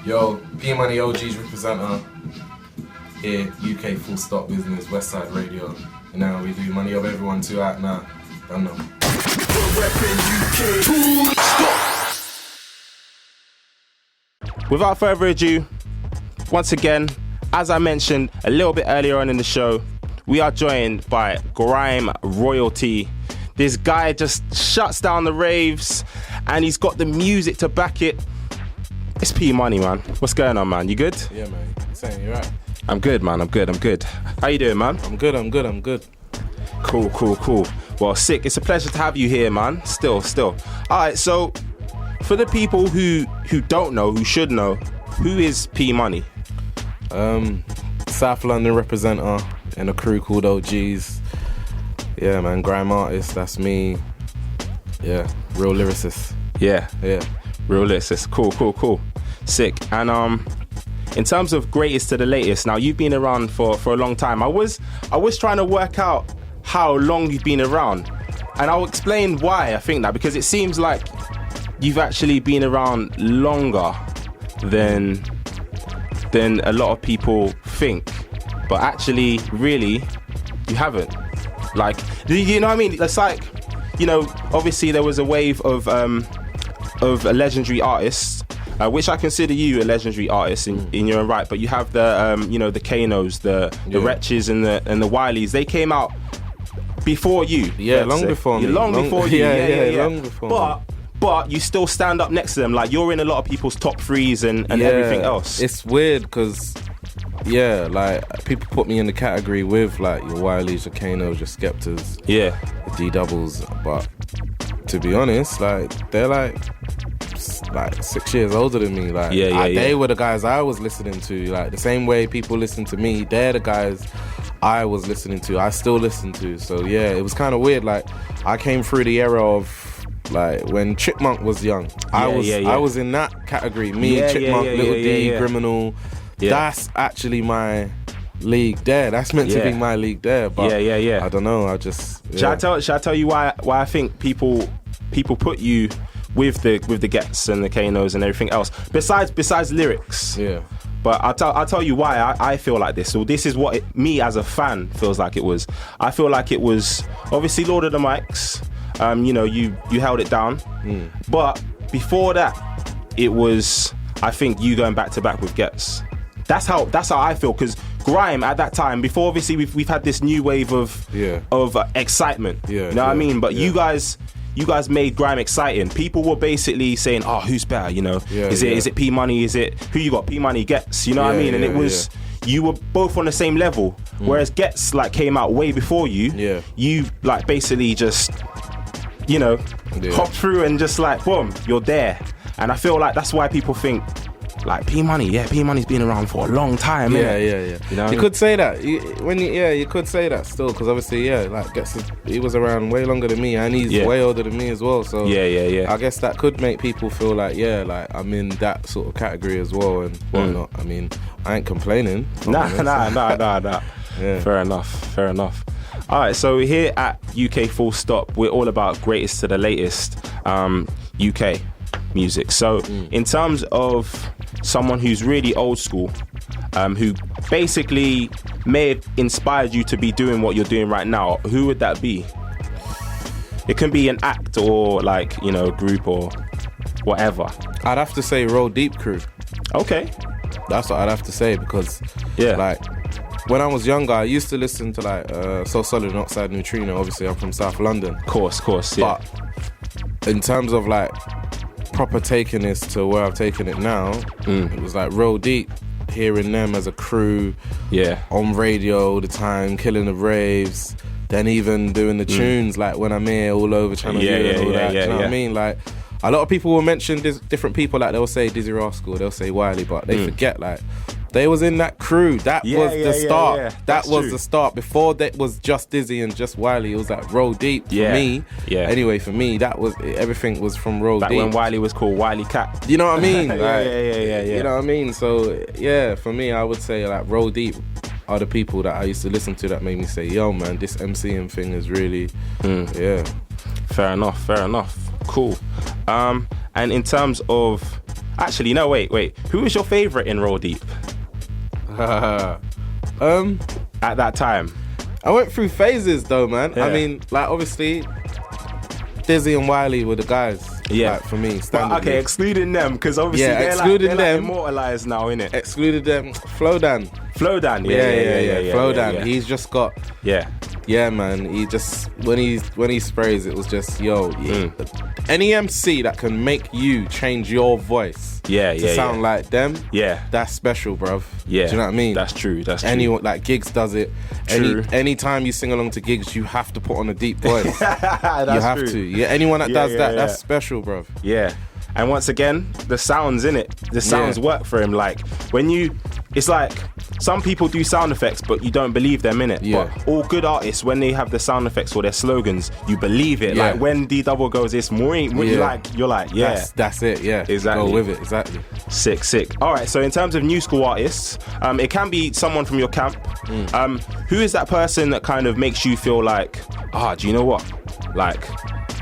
Yo, P Money OG's representer here, UK Full Stop Business, Westside Radio. And now we do Money of Everyone too out now. Don't know. Without further ado, once again, as I mentioned a little bit earlier on in the show, we are joined by Grime Royalty. This guy just shuts down the raves and he's got the music to back it. It's P Money, man. What's going on, man? You good? Yeah, man. Saying you're right. I'm good, man. I'm good. How you doing, man? I'm good. Cool. Well, sick. It's a pleasure to have you here, man. Still. All right, so for the people who don't know, who should know, who is P Money? South London representer in a crew called OGs. Yeah, man, grime artist, that's me. Yeah, real lyricist. Yeah. Real lyricist. Cool. Sick. And in terms of greatest to the latest, now you've been around for a long time. I was trying to work out how long you've been around, and I'll explain why I think that, because it seems like you've actually been around longer than a lot of people think, but actually really you haven't. Like, you know what I mean? It's like, you know, obviously there was a wave of legendary artists, which I consider you a legendary artist in your own right, but you have the you know, the Kanos, the Wretches and the Wileys. They came out before you. Yeah, long before me. Long before you. Yeah. Long before me. But you still stand up next to them. Like, you're in a lot of people's top threes and everything else. It's weird because, like, people put me in the category with, like, your Wileys, your Kanos, your Skeptors, the D-doubles. But to be honest, like, they're like 6 years older than me. Like, they were the guys I was listening to. Like, the same way people listen to me, they're the guys I was listening to, I still listen to. So yeah, it was kind of weird. Like, I came through the era of, like, when Chipmunk was young. I was in that category. Me, Chipmunk, Little D, Criminal. That's actually my league there. That's meant to be my league there. But I don't know. I just. Yeah. Shall I tell you why I think people put you with the Gets and the Kanos and everything else besides lyrics? Yeah. But I'll tell you why I feel like this. So this is what me as a fan feels like it was. I feel like it was obviously Lord of the Mics. You know, you held it down. But before that, it was, I think, you going back to back with Gets. That's how I feel, because grime at that time, before obviously we've had this new wave of excitement. You know what I mean? But you guys made grime exciting. People were basically saying, "Oh, who's better?" You know, is it P Money? Is it who you got? P Money, Gets. You know what I mean? And it was you were both on the same level. Whereas Gets, like, came out way before you. Yeah. You, like, basically just, you know, hop through and just, like, boom, you're there. And I feel like that's why people think, like, P Money's been around for a long time. Yeah. You know, you could say that. You could say that still, because obviously, like, he was around way longer than me, and he's way older than me as well. So I guess that could make people feel like, like, I'm in that sort of category as well and whatnot. I mean, I ain't complaining. Nah. Yeah. Fair enough. All right, so here at UK Full Stop, we're all about greatest to the latest UK music. So in terms of someone who's really old school, who basically may have inspired you to be doing what you're doing right now, who would that be? It can be an act or, like, you know, a group or whatever. I'd have to say Roll Deep Crew. Okay. That's what I'd have to say, because like, when I was younger, I used to listen to, like, So Solid and Oxide Neutrino. Obviously, I'm from South London. Of course, yeah. But in terms of, like, proper taking this to where I've taken it now, it was like Roll Deep, hearing them as a crew, on radio all the time, killing the raves, then even doing the tunes, like When I'm Here, all over Channel U and all that. Do you know what I mean? Like, a lot of people will mention different people, like they'll say Dizzy Rascal, they'll say Wiley, but they forget, like, they was in that crew. That was the start. That was the start. Before that was just Dizzy and just Wiley. It was like Roll Deep for me. Anyway, for me, that was everything was from Roll Deep. When Wiley was called Wiley Cat. You know what I mean? Like, You know what I mean? So for me, I would say, like, Roll Deep are the people that I used to listen to that made me say, yo, man, this MCing thing is really, Fair enough. Cool. And in terms of Actually, no, wait. Who was your favourite in Roll Deep? At that time. I went through phases though, man. Yeah. I mean, like obviously, Dizzy and Wiley were the guys. Yeah. Like, for me, But, okay, excluding them, because obviously they're like immortalised now, innit? Excluded them. Flodan. Yeah. Flodan. Yeah. He's just got. Yeah, man. He just when he sprays, it was just any MC that can make you change your voice to sound like them. Yeah, that's special, bruv. Yeah, do you know what I mean? That's true. Anyone like Gigs does it. True. Anytime you sing along to Gigs, you have to put on a deep voice. That's you have true. to. Yeah, anyone that does that, that's special, bruv. Yeah. And once again, the sounds in it, the sounds work for him. Like it's like some people do sound effects, but you don't believe them in it. Yeah. But all good artists, when they have the sound effects or their slogans, you believe it. Yeah. Like when D Double goes, it's more. You're like, yeah, that's it. Yeah, exactly. Go with it. Exactly. Sick. All right. So in terms of new school artists, it can be someone from your camp. Who is that person that kind of makes you feel like, do you know what? Like,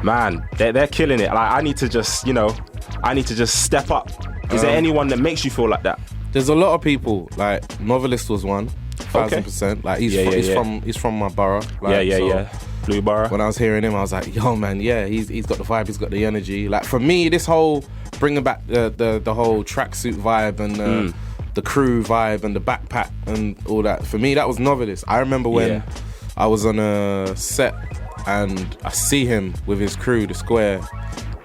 man, they're killing it. Like I need to just step up. Is there anyone that makes you feel like that? There's a lot of people. Like Novelist was one, 1,000%. Like he's from my borough. Like, Blue Borough. When I was hearing him, I was like, yo, man, he's got the vibe, he's got the energy. Like for me, this whole bringing back the whole tracksuit vibe and the crew vibe and the backpack and all that. For me, that was Novelist. I remember when I was on a set and I see him with his crew, the Square.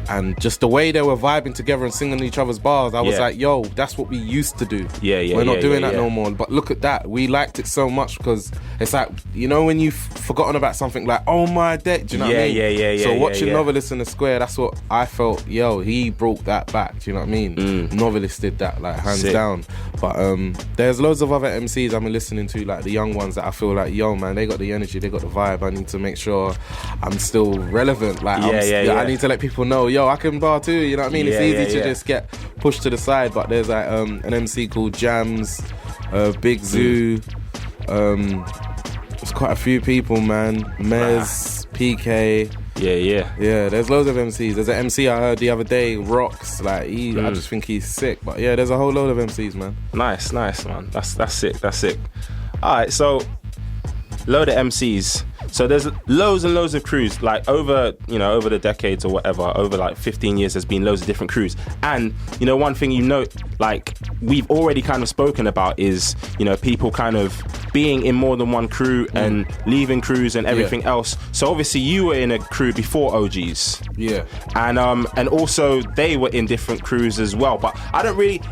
And just the way they were vibing together and singing each other's bars, I was like, yo, that's what we used to do. We're not doing that no more. But look at that. We liked it so much because it's like, you know, when you've forgotten about something like, oh my day, do you know what I mean? So watching Novelist in the Square, that's what I felt, yo, he brought that back. Do you know what I mean? Novelist did that, like, hands down. But there's loads of other MCs I've been listening to, like the young ones that I feel like, yo, man, they got the energy, they got the vibe. I need to make sure I'm still relevant. Like, I need to let people know, yo, I can bar too, you know what I mean? It's easy to just get pushed to the side, but there's like an MC called Jams, Big Zoo, there's quite a few people, man. Mez, PK. Yeah, there's loads of MCs. There's an MC I heard the other day, Rocks, like I just think he's sick. But yeah, there's a whole load of MCs, man. Nice, man. That's sick. Alright, so load of MCs. So there's loads and loads of crews, like over the decades or whatever, over like 15 years, there's been loads of different crews. And, you know, one thing, like we've already kind of spoken about is, people kind of being in more than one crew and leaving crews and everything else. So obviously you were in a crew before OGs. Yeah. And also they were in different crews as well. But I don't really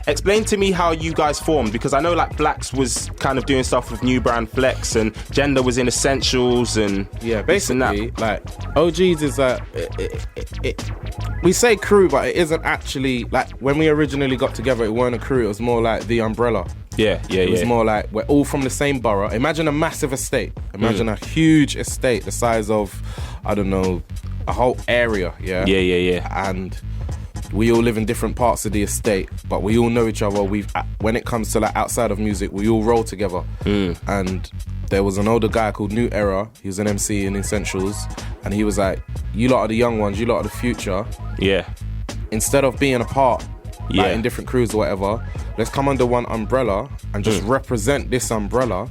explain to me how you guys formed, because I know like Blacks was kind of doing stuff with New Brand Flex and Gender was in Essentials and basically like OGs is we say crew, but it isn't actually like when we originally got together. It weren't a crew. It was more like the umbrella. It was more like we're all from the same borough. Imagine a massive estate. Imagine a huge estate the size of, I don't know, a whole area. And we all live in different parts of the estate, but we all know each other. When it comes to like outside of music, we all roll together. And there was an older guy called New Era. He was an MC in Essentials, and he was like, "You lot are the young ones. You lot are the future. Instead of being apart, like in different crews or whatever, let's come under one umbrella and just represent this umbrella."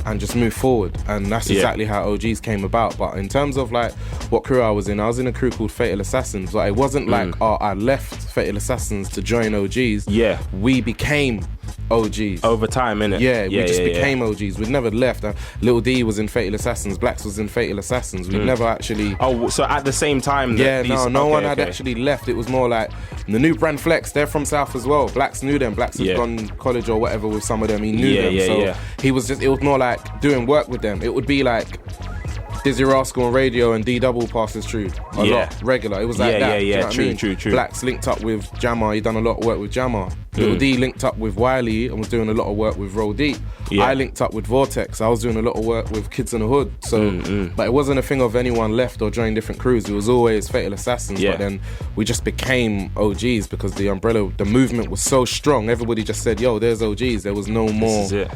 And just move forward. And that's exactly how OGs came about. But in terms of like what crew I was in a crew called Fatal Assassins. But it wasn't like, I left Fatal Assassins to join OGs. We became OGs over time, innit? We just became OGs. We'd never left. Lil D was in Fatal Assassins. Blacks was in Fatal Assassins. We'd never actually. Oh, so at the same time? No one had actually left. It was more like the New Brand Flex. They're from South as well. Blacks knew them. Blacks had gone college or whatever with some of them. He knew them. He was just. It was more like doing work with them. It would be like Dizzy Rascal on radio and D Double passes through a lot, regular. It was like that. Do you know what I mean? True. Blacks linked up with Jammer. He done a lot of work with Jammer. Little D linked up with Wiley and was doing a lot of work with Roll Deep. I linked up with Vortex. I was doing a lot of work with Kids in the Hood. So, but it wasn't a thing of anyone left or joined different crews. It was always Fatal Assassins. But then we just became OGs because the umbrella, the movement was so strong. Everybody just said, "Yo, there's OGs." There was no more. This is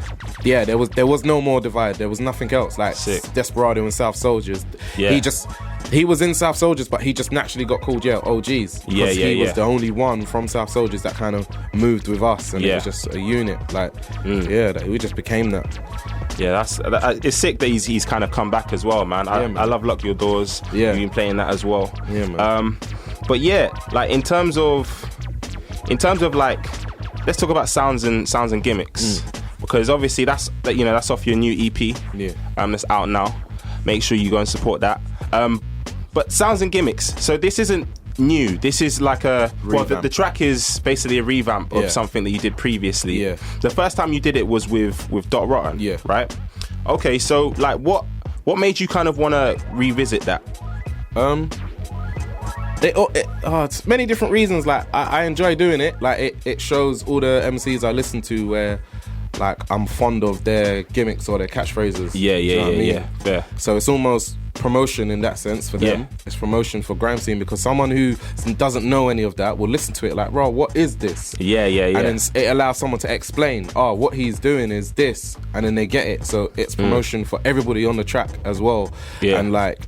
it. There was no more divide. There was nothing else. Like Desperado and South Soldiers. He just he was in South Soldiers, but he just naturally got called OGs. Because he was the only one from South Soldiers that kind of moved with us, and it was just a unit. Like, we just became that. Yeah, it's sick that he's kind of come back as well, man. I love Lock Your Doors. Yeah, you've been playing that as well. Yeah, man. But yeah, like in terms of like, let's talk about sounds and gimmicks, because obviously that's off your new EP. Yeah, that's out now. Make sure you go and support that. But sounds and gimmicks. So this isn't new. This is like the track is basically a revamp of something that you did previously. Yeah. The first time you did it was with Dot Rotten. Yeah. Right. Okay. So like, what made you kind of want to revisit that? It's many different reasons. Like I enjoy doing it. Like it shows all the MCs I listen to where, like, I'm fond of their gimmicks or their catchphrases. Yeah. Fair. So it's almost promotion in that sense for them. It's promotion for grime scene, because someone who doesn't know any of that will listen to it like, bro, what is this? Yeah. And then it allows someone to explain, what he's doing is this, and then they get it. So it's promotion for everybody on the track as well. Yeah. And like,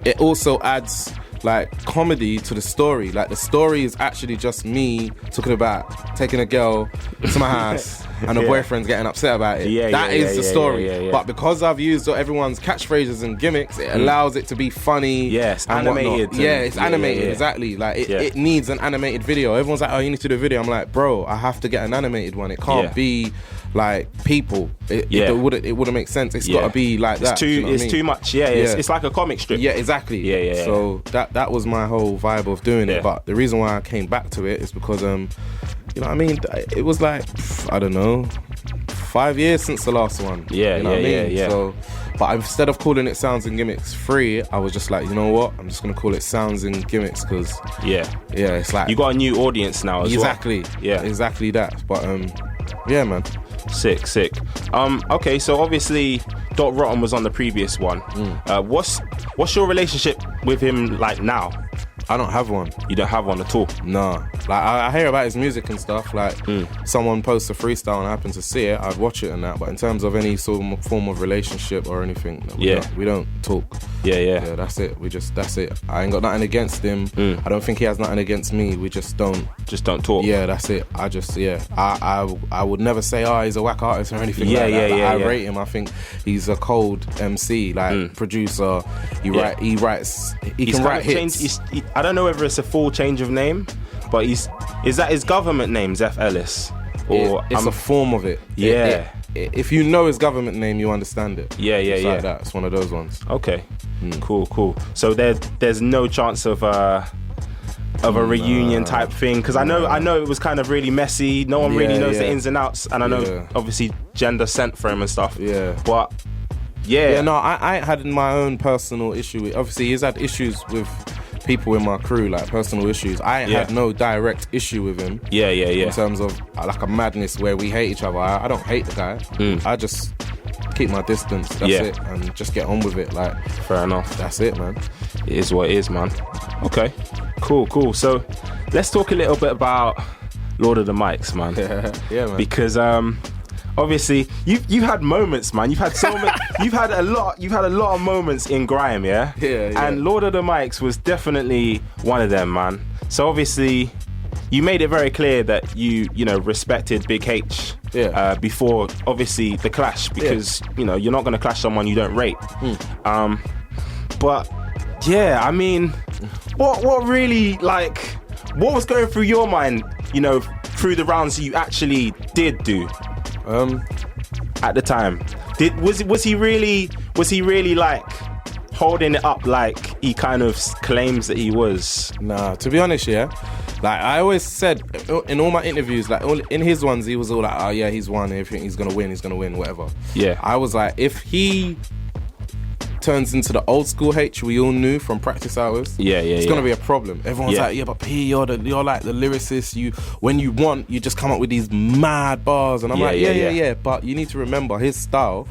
it also adds like comedy to the story. Like, the story is actually just me talking about taking a girl to my house and her boyfriend's getting upset about it. That is the story. But because I've used everyone's catchphrases and gimmicks, it allows it to be funny. Yes, animated. It's animated, exactly. Like it needs an animated video. Everyone's like, you need to do a video. I'm like, bro, I have to get an animated one. It can't be like people. It wouldn't make sense. It's got to be like that. It's too much. It's like a comic strip. Yeah, exactly. So that was my whole vibe of doing it. But the reason why I came back to it is because you know what I mean? It was like, I don't know, 5 years since the last one. Yeah. So, but instead of calling it Sounds and Gimmicks 3, I was just like, you know what? I'm just gonna call it Sounds and Gimmicks, because it's like, you got a new audience now as well. Exactly. Yeah, exactly that. But yeah, man. Sick. Okay, so obviously Dot Rotten was on the previous one. What's your relationship with him like now? I don't have one. You don't have one at all? No. Like, I hear about his music and stuff. Like, someone posts a freestyle and I happen to see it, I'd watch it and that. But in terms of any sort of form of relationship or anything, we don't talk. Yeah, that's it. That's it. I ain't got nothing against him. I don't think he has nothing against me. We just don't talk. Yeah, that's it. I would never say, he's a whack artist or anything like that. I rate him. I think he's a cold MC, like producer. He can write hits. I don't know whether it's a full change of name, but is that his government name, Zeph Ellis? Or it's a form of it. Yeah. If you know his government name, you understand it. Yeah. Like that. It's one of those ones. Okay. Cool. So there's no chance of a reunion type thing, because I know it was kind of really messy. No one really knows the ins and outs, and I know obviously Gender sent for him and stuff. Yeah. But I had my own personal issue with, obviously he's had issues with people in my crew, like personal issues. I ain't had no direct issue with him. Yeah. In terms of like a madness where we hate each other. I don't hate the guy. I just keep my distance. That's it, and just get on with it. Like, fair enough. That's it, man. It is what it is, man. Okay, cool. So let's talk a little bit about Lord of the Mics, man. Yeah, man. Because obviously you've had moments, man. You've had so many. You've had a lot of moments in grime, yeah. And Lord of the Mics was definitely one of them, man. So obviously, you made it very clear that you respected Big H. Before obviously the clash, because you're not gonna clash someone you don't rate. But yeah, I mean, what really, like, what was going through your mind, through the rounds you actually did do? At the time, was he really like holding it up like he kind of claims that he was? Nah, to be honest, like I always said in all my interviews, like in his ones, he was all like, he's won everything, he's gonna win, whatever. I was like, if he turns into the old school H we all knew from practice hours, it's gonna be a problem. Everyone's like, but P, you're like the lyricist. When you want, you just come up with these mad bars, and I'm but you need to remember his style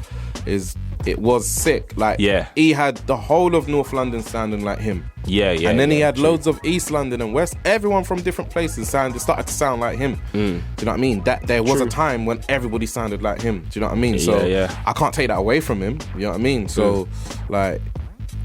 was sick. Like, he had the whole of North London sounding like him. And then he had loads of East London and West. Everyone from different places started to sound like him. Do you know what I mean? That there was a time when everybody sounded like him. Do you know what I mean? So I can't take that away from him. You know what I mean? So like,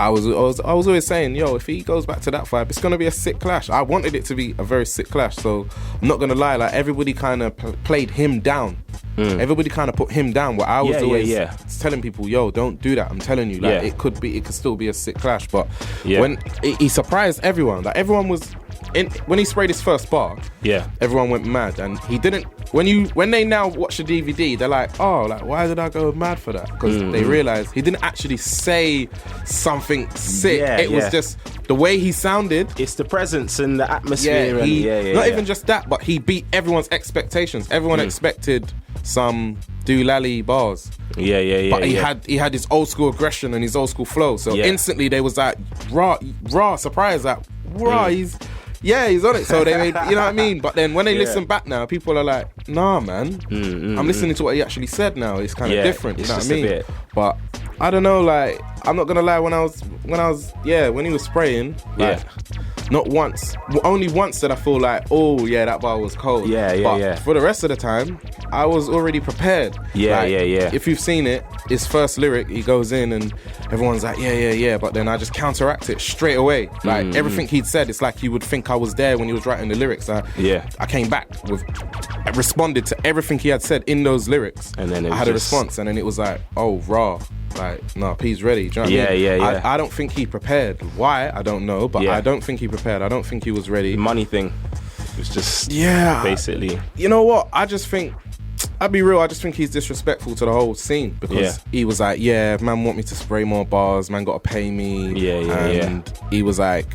I was always saying, yo, if he goes back to that vibe, it's gonna be a sick clash. I wanted it to be a very sick clash, so I'm not gonna lie. Like everybody kind of played him down. Everybody kind of put him down. Where I was always telling people, yo, don't do that. I'm telling you, like it could still be a sick clash. But when he surprised everyone, like everyone was. When he sprayed his first bar, everyone went mad, and he didn't. When they now watch the DVD, they're like, oh, like why did I go mad for that? Because they realized he didn't actually say something sick. It was just the way he sounded. It's the presence and the atmosphere. Not even just that, but he beat everyone's expectations. Everyone expected some doolally bars. But he had his old school aggression and his old school flow. So instantly they was like raw surprise, like he's on it. So they made, you know what I mean? But then when they listen back now, people are like, nah, man. I'm listening to what he actually said now. It's kind of different, you know what I mean? But I don't know, like, I'm not gonna lie, when he was spraying, like, not once, only once did I feel like, oh yeah, that bar was cold. But for the rest of the time, I was already prepared. If you've seen it, his first lyric, he goes in and everyone's like, but then I just counteract it straight away. Like everything he'd said, it's like you would think I was there when he was writing the lyrics. I came back I responded to everything he had said in those lyrics, and then I had a response, and then it was like, oh, raw. Like, no, P's ready. Do you know what I mean? I don't think he prepared. Why? I don't know, but I don't think he prepared. I don't think he was ready. The money thing was just basically. You know what? I just think, I'll be real, I just think he's disrespectful to the whole scene, because he was like, man want me to spray more bars, man gotta pay me. He was like,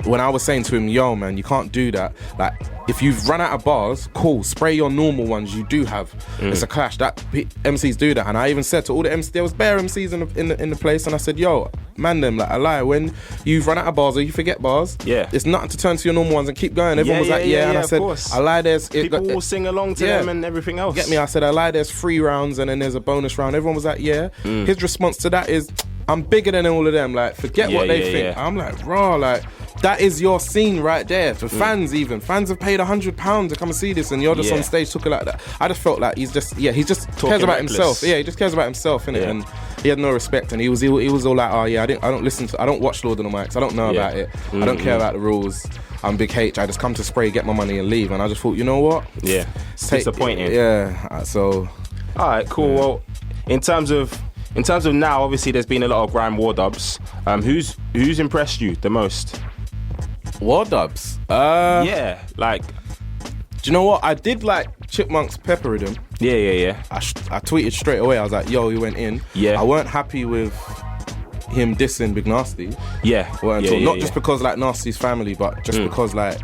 when I was saying to him, yo, man, you can't do that. Like, if you've run out of bars, cool, spray your normal ones you do have. It's a clash. That MCs do that. And I even said to all the MCs, there was bare MCs in the place, and I said, yo, man, them, like, I lie. When you've run out of bars or you forget bars, it's nothing to turn to your normal ones and keep going. Everyone was like, and I said, I lie, there's... People will sing along to them and everything else. Get me? I said, I lie, there's 3 rounds and then there's a bonus round. Everyone was like, His response to that is, I'm bigger than all of them. Like, forget what they think. I'm like, raw, like... That is your scene right there. For fans, even. Fans have paid £100 to come and see this, and you're just on stage talking like that. I just felt like he just cares about himself. Yeah, he just cares about himself, innit? And he had no respect, and he was all like, oh yeah, I don't watch Lord of the Mics. I don't know about it. I don't care about the rules. I'm Big H. I just come to spray, get my money, and leave. And I just thought, you know what? Yeah, it's disappointing. So. All right, cool. Well, in terms of now, obviously, there's been a lot of grime war dubs. Who's impressed you the most? War dubs? Like, do you know what? I did like Chipmunk's Pepper Rhythm. I tweeted straight away. I was like, yo, he went in. I weren't happy with him dissing Big Nasty. Not just because like Nasty's family, but just because like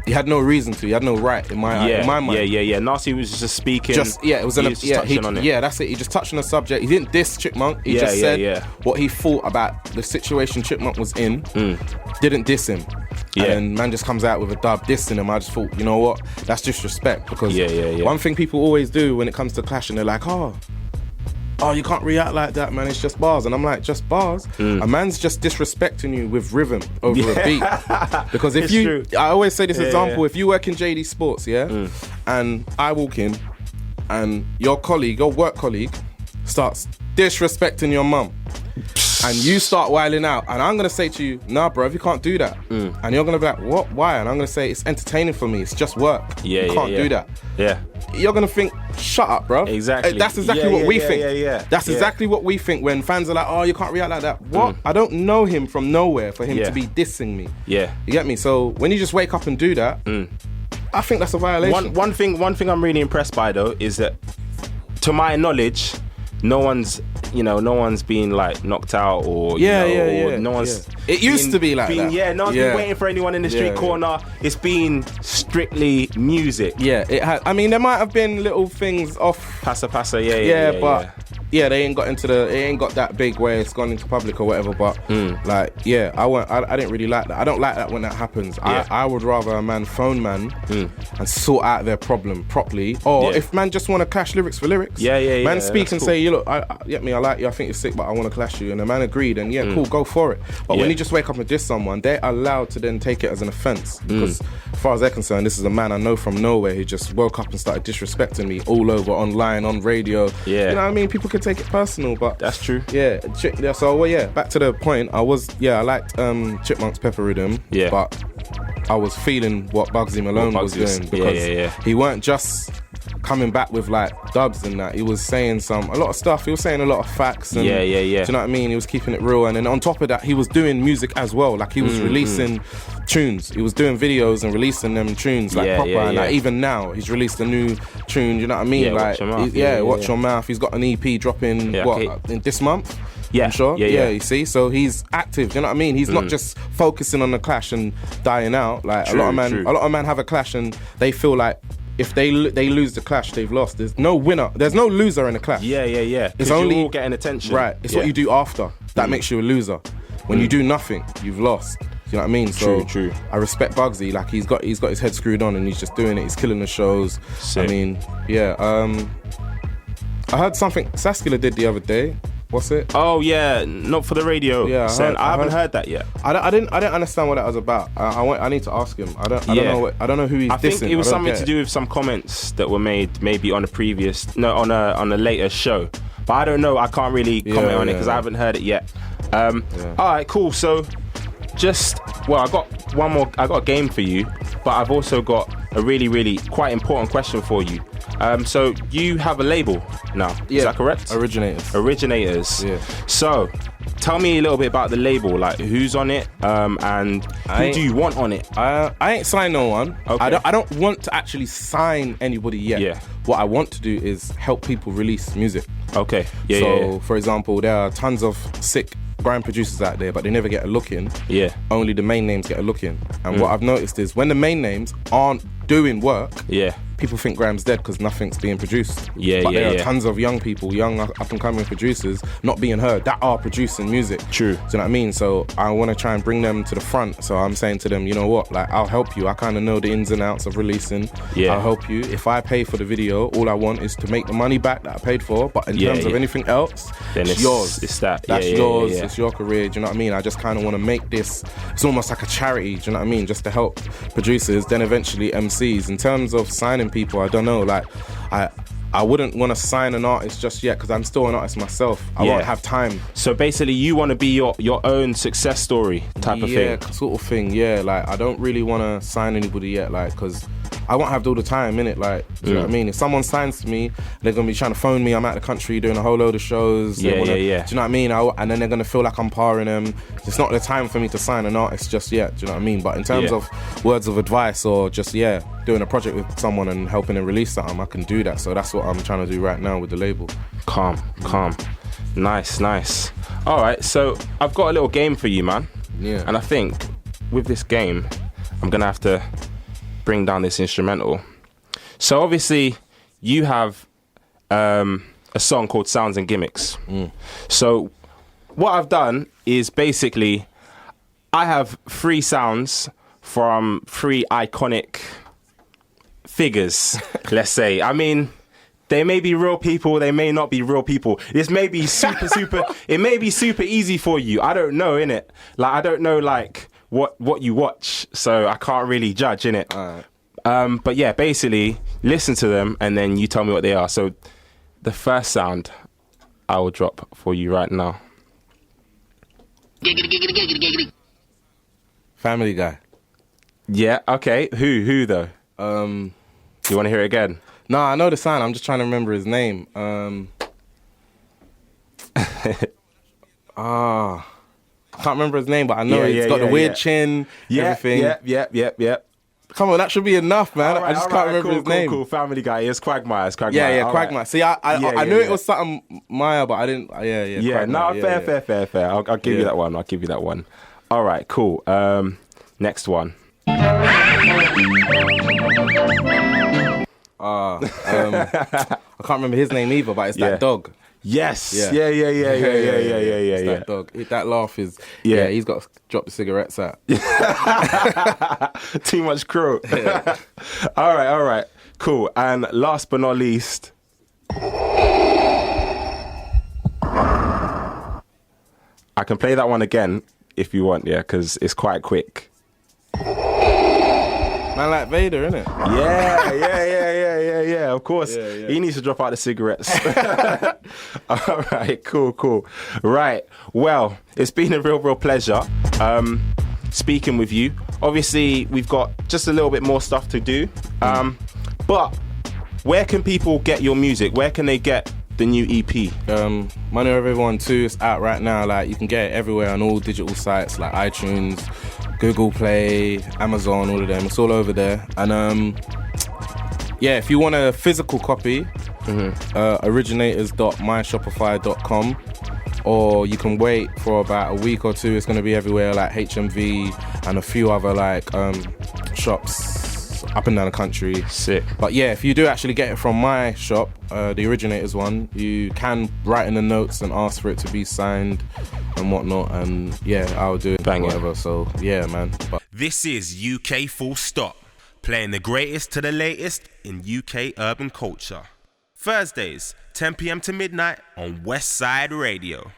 he had no reason to. He had no right in my mind. Nasty was just speaking. It was touching on it. Yeah, that's it. He just touched on the subject. He didn't diss Chipmunk. He just said what he thought about the situation Chipmunk was in. Didn't diss him. And man just comes out with a dub dissing him. I just thought, you know what? That's disrespect, because one thing people always do when it comes to clashing, they're like, oh, you can't react like that, man. It's just bars. And I'm like, just bars? A man's just disrespecting you with rhythm over a beat. Because if I always say this example, if you work in JD Sports, and I walk in and your work colleague starts disrespecting your mum, and you start wiling out, and I'm going to say to you, nah, bro, you can't do that. And you're going to be like, what? Why? And I'm going to say, it's entertaining for me. It's just work. You can't do that. You're going to think, shut up, bro. Exactly. That's exactly what we think. That's exactly what we think when fans are like, oh, you can't react like that. What? I don't know him from nowhere for him to be dissing me. You get me? So when you just wake up and do that, I think that's a violation. One thing I'm really impressed by, though, is that, to my knowledge, no one's been like knocked out or no one's. It used to be like that. No one's been waiting for anyone in the street corner. It's been strictly music. It had. I mean, there might have been little things off. Passa. They ain't got it ain't got that big where it's gone into public or whatever. But I didn't really like that. I don't like that when that happens. I would rather a man phone man and sort out their problem properly. Or if man just want to clash lyrics for lyrics, man speak and say, look, I like you, I think you're sick, but I want to clash you. And the man agreed, and cool, go for it. But when you just wake up and diss someone, they're allowed to then take it as an offence. Because as far as they're concerned, this is a man I know from nowhere who just woke up and started disrespecting me all over, online, on radio. You know what I mean? People could take it personal, but that's true. Yeah. So back to the point. I liked Chipmunk's Pepper Rhythm. Yeah. But I was feeling what Bugsy Malone was doing because he weren't just coming back with like dubs and that. He was saying a lot of stuff. He was saying a lot of facts. And, do you know what I mean? He was keeping it real. And then on top of that, he was doing music as well. Like he was releasing tunes. He was doing videos and releasing them tunes like proper. And like even now, he's released a new tune. You know what I mean? Watch Your Mouth. Watch Your Mouth. He's got an EP dropping in this month. Yeah, I'm sure. Yeah. You see, so he's active. You know what I mean? He's not just focusing on the clash and dying out. Like a lot of men have a clash and they feel like if they lose the clash, they've lost. There's no winner. There's no loser in the clash. Yeah. It's only you're all getting attention. Right. It's what you do after that makes you a loser. When you do nothing, you've lost. You know what I mean? True. I respect Bugsy. Like he's got his head screwed on and he's just doing it. He's killing the shows. Sick. I mean, I heard something Saskia did the other day. What's it? Oh yeah, not for the radio. Yeah, I haven't heard that yet. I didn't understand what that was about. I need to ask him. I don't know who he's dissing. I think it was something to do with some comments that were made maybe on on a later show. But I don't know. I can't really comment on it because I haven't heard it yet. All right, cool. So I got one more. I got a game for you, but I've also got a really, really quite important question for you. So you have a label now, is that correct? Originators. Yeah. So tell me a little bit about the label, like who's on it, and who do you want on it? I ain't signed no one. Okay. I don't want to actually sign anybody yet. Yeah. What I want to do is help people release music. Okay. For example, there are tons of sick grime producers out there, but they never get a look in. Yeah. Only the main names get a look in. And what I've noticed is when the main names aren't doing work, people think grime's dead because nothing's being produced. But there are tons of young people, young up and coming producers not being heard that are producing music. True. Do you know what I mean? So I want to try and bring them to the front. So I'm saying to them, you know what? Like I'll help you. I kind of know the ins and outs of releasing. Yeah. I'll help you. If I pay for the video, all I want is to make the money back that I paid for. But in terms of anything else, then it's yours. That's yours. It's your career. Do you know what I mean? I just kind of want to make this. It's almost like a charity. Do you know what I mean? Just to help producers, then eventually MCs. In terms of signing people, I don't know. Like I wouldn't want to sign an artist just yet because I'm still an artist myself. I won't have time. So basically you want to be your own success story type of thing? Yeah, sort of thing, yeah. Like I don't really want to sign anybody yet, like, because I won't have all the time, innit? Like, do you know what I mean? If someone signs to me, they're going to be trying to phone me. I'm out of the country doing a whole load of shows. Do you know what I mean? And then they're going to feel like I'm parring them. It's not the time for me to sign an artist just yet. Do you know what I mean? But in terms of words of advice or just, doing a project with someone and helping them release something, I can do that. So that's what I'm trying to do right now with the label. Calm. Nice. All right, so I've got a little game for you, man. Yeah. And I think with this game, I'm going to have to bring down this instrumental. So obviously you have a song called Sounds and Gimmicks. So what I've done is basically I have 3 sounds from 3 iconic figures, let's say. I mean, they may be real people, they may not be real people. This may be super it may be super easy for you. I don't know, innit? Like I don't know like what you watch, so I can't really judge, innit? But yeah, basically listen to them and then you tell me what they are. So the first sound I will drop for you right now. Family Guy. Yeah, okay. Who though? Do you want to hear it again? No, I know the sound. I'm just trying to remember his name. I can't remember his name, but I know he's got the weird chin, everything. Yeah. Come on, that should be enough, man. I just can't remember his name. Cool. Family Guy. It's Quagmire. Yeah, Quagmire. Right. See, I knew it was something Maya, but I didn't. Yeah, no, fair. I'll give you that one. All right, cool. Next one. I can't remember his name either, but it's that dog. Yes. Yeah. That dog. That laugh is. Yeah, he's got to drop the cigarettes out. Too much crow. Yeah. All right. Cool. And last but not least. I can play that one again if you want, because it's quite quick. Man like Vader, innit? Yeah. Of course. Yeah. He needs to drop out the cigarettes. All right, cool. Right. Well, it's been a real pleasure speaking with you. Obviously, we've got just a little bit more stuff to do. But where can people get your music? Where can they get the new EP? Money Over Everyone 2 is out right now. Like, you can get it everywhere on all digital sites like iTunes, Google Play, Amazon, all of them. It's all over there. And if you want a physical copy, originators.myshopify.com, or you can wait for about a week or two. It's going to be everywhere like HMV and a few other like shops up and down the country. Sick. But yeah, if you do actually get it from my shop, the Originators one, you can write in the notes and ask for it to be signed and whatnot, and yeah, I'll do it. Bang, whatever. So yeah, man. This is UK Full Stop, playing the greatest to the latest in UK urban culture. Thursdays, 10 p.m. to midnight on West Side Radio.